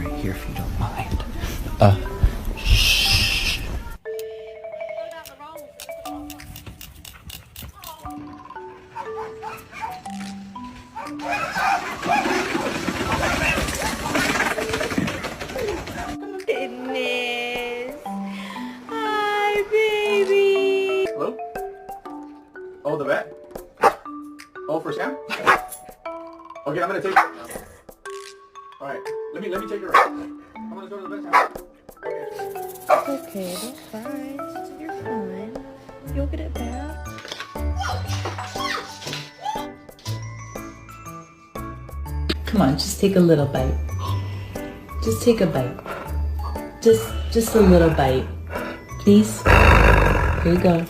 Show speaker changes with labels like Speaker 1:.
Speaker 1: right here if you don't mind. Shh.
Speaker 2: Goodness. Hi, baby.
Speaker 3: Hello? Oh, the vet? Oh, for Sam? Okay, I'm gonna take. Alright, let me take her. I'm gonna go to the vet now.
Speaker 2: It's okay, don't cry. You're fine. You'll get it back.
Speaker 4: Come on, just take a little bite. Just take a bite. Just a little bite. Please. Here you go.